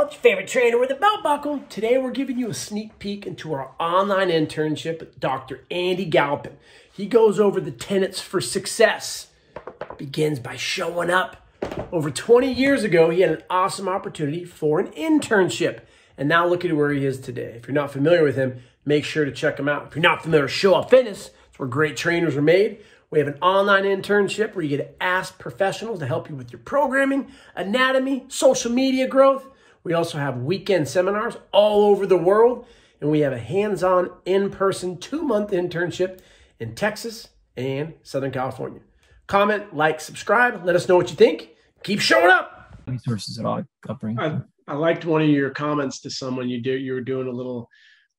coach, favorite trainer with a belt buckle. Today we're giving you a sneak peek into our online internship with Dr. Andy Galpin. He goes over the tenets for success. Begins by showing up. Over 20 years ago, he had an awesome opportunity for an internship. And now look at where he is today. If you're not familiar with him, make sure to check him out. If you're not familiar with Show Up Fitness, it's where great trainers are made. We have an online internship where you get to ask professionals to help you with your programming, anatomy, social media growth. We also have weekend seminars all over the world. And we have a hands-on, in-person 2-month internship in Texas and Southern California. Comment, like, subscribe. Let us know what you think. Keep showing up. Resources at all. I liked one of your comments to someone. You were doing a little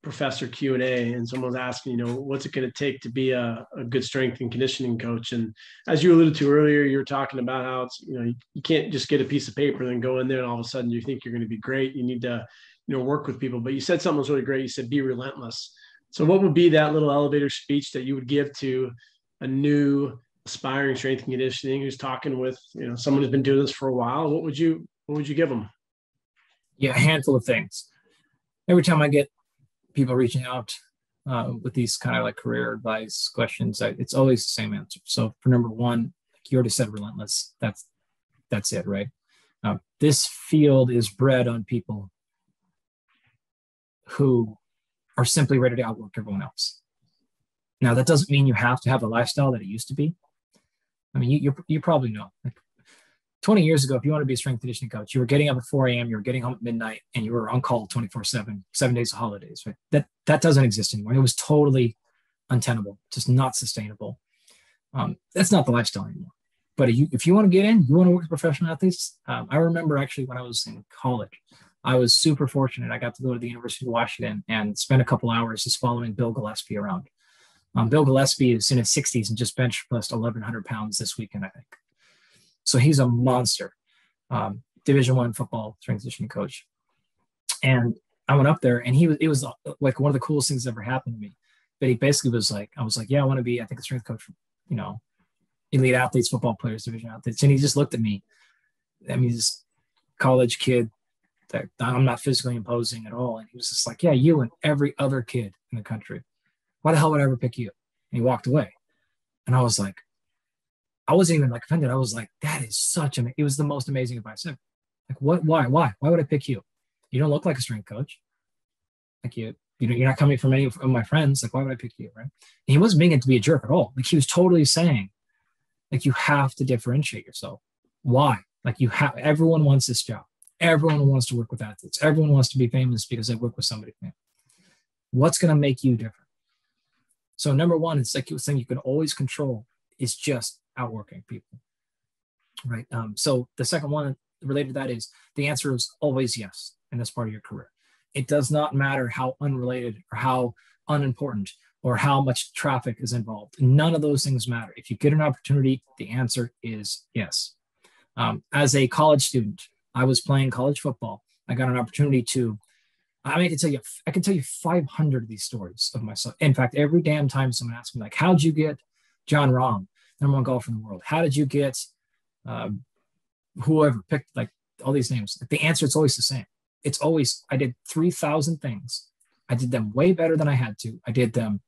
professor Q&A, and someone was asking, what's it going to take to be a good strength and conditioning coach? And as you alluded to earlier, you were talking about how it's, you can't just get a piece of paper and then go in there and all of a sudden you think you're going to be great. You need to, work with people. But you said something was really great. You said, be relentless. So what would be that little elevator speech that you would give to a new aspiring strength and conditioning who's talking with, someone who's been doing this for a while? What would you give them? Yeah, a handful of things. Every time I get people reaching out with these kind of like career advice questions, it's always the same answer. So for number one, like you already said, relentless. That's it, right? This field is bred on people who are simply ready to outwork everyone else. Now, that doesn't mean you have to have the lifestyle that it used to be. I mean, you probably know. Like 20 years ago, if you want to be a strength conditioning coach, you were getting up at 4 a.m., you were getting home at midnight, and you were on call 24/7, 7 days of holidays, right? That doesn't exist anymore. It was totally untenable, just not sustainable. That's not the lifestyle anymore. But if you want to get in, you want to work with professional athletes. I remember actually when I was in college, I was super fortunate. I got to go to the University of Washington and spend a couple hours just following Bill Gillespie around. Bill Gillespie is in his 60s and just bench pressed 1,100 pounds this weekend, I think. So he's a monster, Division I football strength conditioning coach. And I went up there, and it was like one of the coolest things that ever happened to me. But he basically was like, I was like, yeah, I want to be, I think, a strength coach for, elite athletes, football players, division athletes. And he just looked at me. I mean, this college kid that I'm not physically imposing at all. And he was just like, yeah, you and every other kid in the country. Why the hell would I ever pick you? And he walked away. And I was like, I wasn't even like offended. I was like, that is it was the most amazing advice ever. Like, what, why would I pick you? You don't look like a strength coach. Like you're not coming from any of my friends. Like, why would I pick you? Right. And he wasn't being it to be a jerk at all. Like he was totally saying, like, you have to differentiate yourself. Why? Like everyone wants this job. Everyone wants to work with athletes. Everyone wants to be famous because they work with somebody famous. What's going to make you different? So number one, it's like something you can always control is just outworking people, right? So the second one related to that is the answer is always yes in this part of your career. It does not matter how unrelated or how unimportant or how much traffic is involved. None of those things matter. If you get an opportunity, the answer is yes. As a college student, I was playing college football. I got an opportunity to, I can tell you 500 of these stories of myself. In fact, every damn time someone asks me, like, how'd you get John Rahm, #1 golfer in the world? How did you get whoever picked, like, all these names? The answer is always the same. It's always, I did 3,000 things. I did them way better than I had to. I did them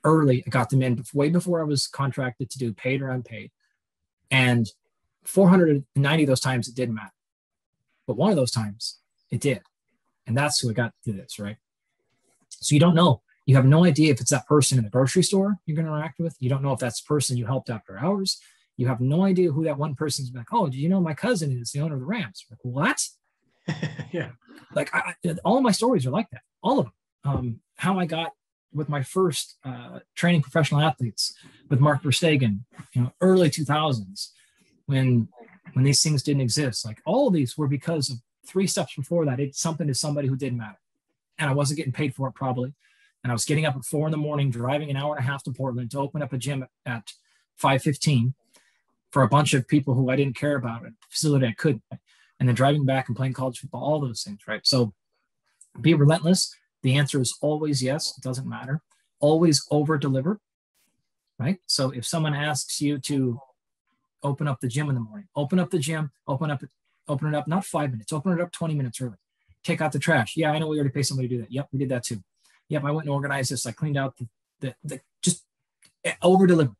early. I got them in way before I was contracted to do paid or unpaid. And 490 of those times, it didn't matter. But one of those times, it did. And that's who I got to do this, right? So you don't know. You have no idea if it's that person in the grocery store you're going to interact with. You don't know if that's the person you helped after hours. You have no idea who that one person's like, oh, do you know my cousin is the owner of the Rams? Like, what? Yeah. Like all of my stories are like that. All of them. How I got with my first training professional athletes with Mark Verstegen, early 2000s when these things didn't exist. Like all of these were because of 3 steps before that. It's something to somebody who didn't matter. And I wasn't getting paid for it probably. And I was getting up at 4 a.m, driving an hour and a half to Portland to open up a gym at 5:15 for a bunch of people who I didn't care about at a facility I couldn't. And then driving back and playing college football, all those things, right? So be relentless. The answer is always yes. It doesn't matter. Always over deliver, right? So if someone asks you to open up the gym in the morning, open up the gym, open up Open it up, not 5 minutes, open it up 20 minutes early. Take out the trash. Yeah, I know we already paid somebody to do that. Yep, we did that too. Yep, I went and organized this. I cleaned out the just over deliver.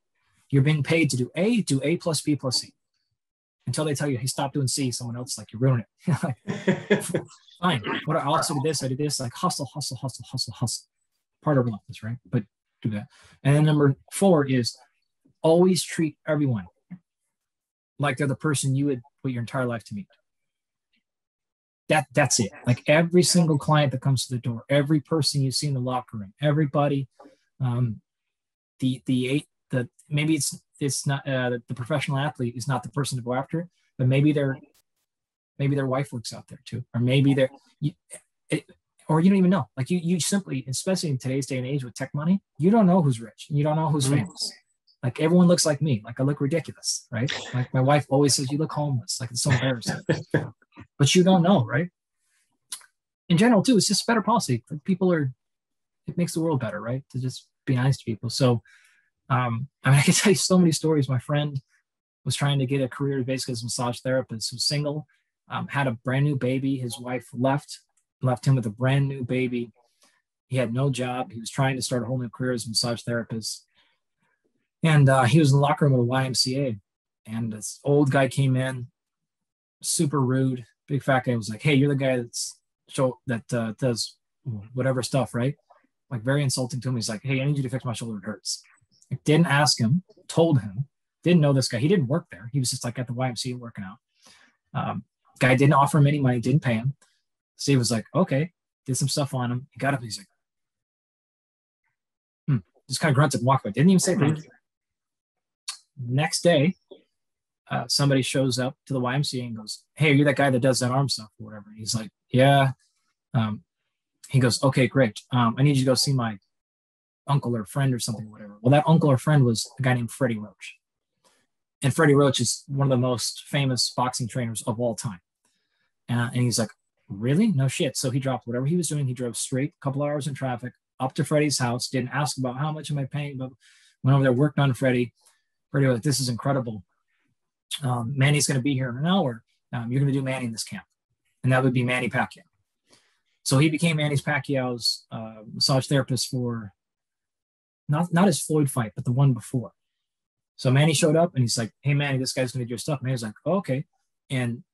You're being paid to do A plus B plus C. Until they tell you, hey, stop doing C, someone else, like, you're ruining it. Fine. What I also did this, I did this, like hustle. Part of relentless, right? But do that. And then number 4 is always treat everyone like they're the person you would wait your entire life to meet. That's it. Like every single client that comes to the door, every person you see in the locker room, everybody, maybe it's not the professional athlete is not the person to go after, but maybe their wife works out there too, or maybe or you don't even know. Like you simply, especially in today's day and age with tech money, you don't know who's rich and you don't know who's famous. Like everyone looks like me. Like I look ridiculous, right? Like my wife always says, you look homeless. Like it's so embarrassing. But you don't know, right? In general, too, it's just better policy. Like it makes the world better, right? To just be nice to people. So, I can tell you so many stories. My friend was trying to get a career basically as a massage therapist, was single, had a brand new baby. His wife left him with a brand new baby. He had no job. He was trying to start a whole new career as a massage therapist. And he was in the locker room with a YMCA. And this old guy came in, super rude, big fat guy, was like, hey, you're the guy that does whatever stuff, right? Like very insulting to him. He's like, hey, I need you to fix my shoulder. It hurts. I didn't ask him, told him, didn't know this guy. He didn't work there. He was just like at the YMCA working out. Guy didn't offer him any money, didn't pay him. Steve was like, okay, did some stuff on him. He got up, he's like, just kind of grunted and walked away. Didn't even say thank you. Next day, somebody shows up to the YMCA and goes, hey, are you that guy that does that arm stuff or whatever? And he's like, yeah. He goes, okay, great. I need you to go see my uncle or friend or something, or whatever. Well, that uncle or friend was a guy named Freddie Roach. And Freddie Roach is one of the most famous boxing trainers of all time. And he's like, really? No shit. So he dropped whatever he was doing. He drove straight, a couple hours in traffic, up to Freddie's house, didn't ask about how much am I paying, but went over there, worked on Freddie. Freddie was like, this is incredible. Manny's going to be here in an hour. You're going to do Manny in this camp. And that would be Manny Pacquiao. So he became Manny Pacquiao's massage therapist for not his Floyd fight, but the one before. So Manny showed up and he's like, hey, Manny, this guy's going to do your stuff. Manny's like, oh, okay. And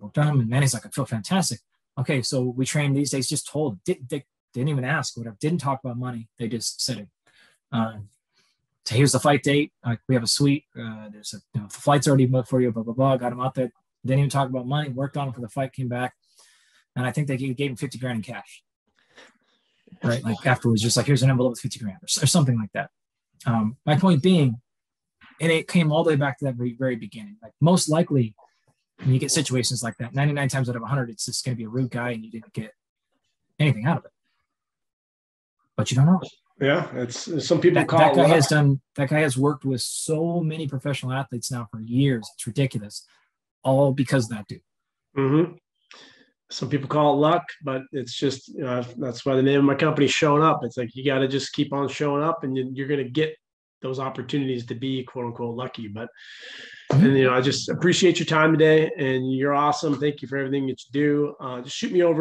worked on him. And Manny's like, I feel fantastic. Okay, so we trained these days, just told, didn't even ask, whatever, didn't talk about money. They just said it. So here's the fight date. We have a suite. There's the flight's already booked for you, blah, blah, blah. Got him out there. Didn't even talk about money. Worked on him for the fight, came back. And I think they gave him 50 grand in cash. Right? Like afterwards, just like, here's an envelope with 50 grand or something like that. My point being, and it came all the way back to that very, very beginning. Like most likely, when you get situations like that, 99 times out of 100, it's just going to be a rude guy and you didn't get anything out of it. But you don't know. Yeah, it's some people call that guy has worked with so many professional athletes now for years. It's ridiculous, all because of that dude. Mm-hmm. Some people call it luck, but it's just that's why the name of my company is Showing Up. It's like you got to just keep on showing up, and you're going to get those opportunities to be quote unquote lucky. But and I just appreciate your time today, and you're awesome. Thank you for everything that you do. Just shoot me over